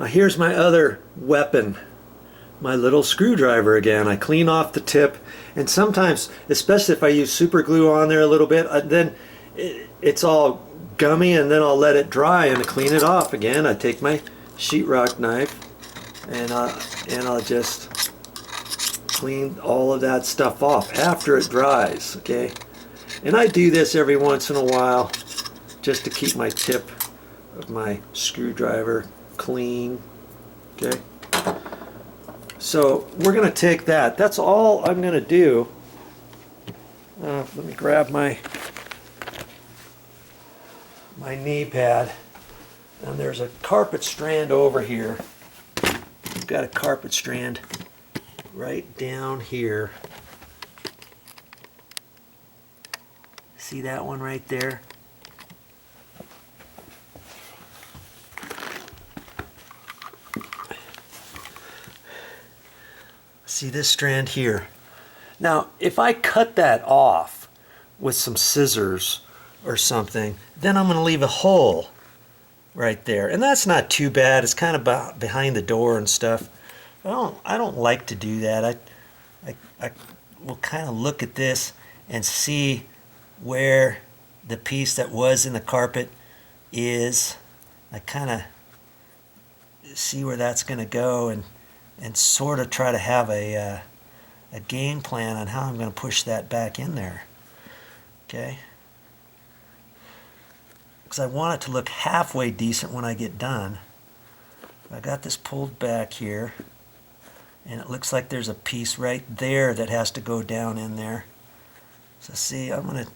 Now here's my other weapon, my little screwdriver again. I clean off the tip, and sometimes, especially if I use super glue on there a little bit, then it's all gummy, and then I'll let it dry and I clean it off again. I take my sheetrock knife and I'll just clean all of that stuff off after it dries, okay? And I do this every once in a while just to keep my tip of my screwdriver clean, okay? So we're going to take that. That's all I'm going to do. Let me grab my knee pad. And there's a carpet strand over here. I've got a carpet strand right down here. See that one right there? See this strand here? Now, if I cut that off with some scissors or something, then I'm going to leave a hole right there. And that's not too bad. It's kind of behind the door and stuff. I don't like to do that. I will kind of look at this and see where the piece that was in the carpet is. I kind of see where that's going to go and sort of try to have a game plan on how I'm going to push that back in there. Okay? Because I want it to look halfway decent when I get done. I got this pulled back here, and it looks like there's a piece right there that has to go down in there. So see, I'm going to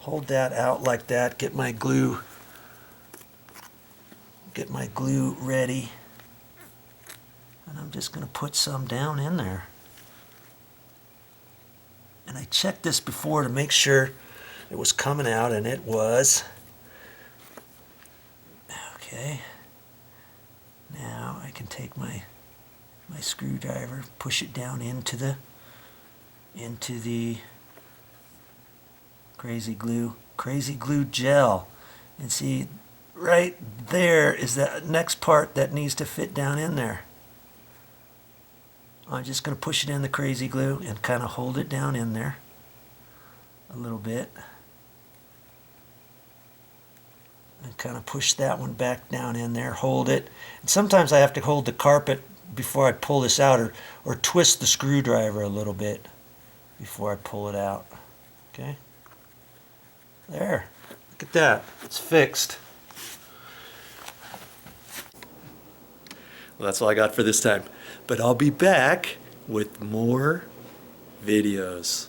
hold that out like that, get my glue ready, and I'm just going to put some down in there. And I checked this before to make sure it was coming out, and it was. Okay, now I can take my screwdriver, push it down into the crazy glue gel, and see right there is that next part that needs to fit down in there. I'm just going to push it in the crazy glue and kind of hold it down in there a little bit. And kind of push that one back down in there, hold it. And sometimes I have to hold the carpet before I pull this out, or twist the screwdriver a little bit before I pull it out. Okay? There. Look at that. It's fixed. Well, that's all I got for this time. But I'll be back with more videos.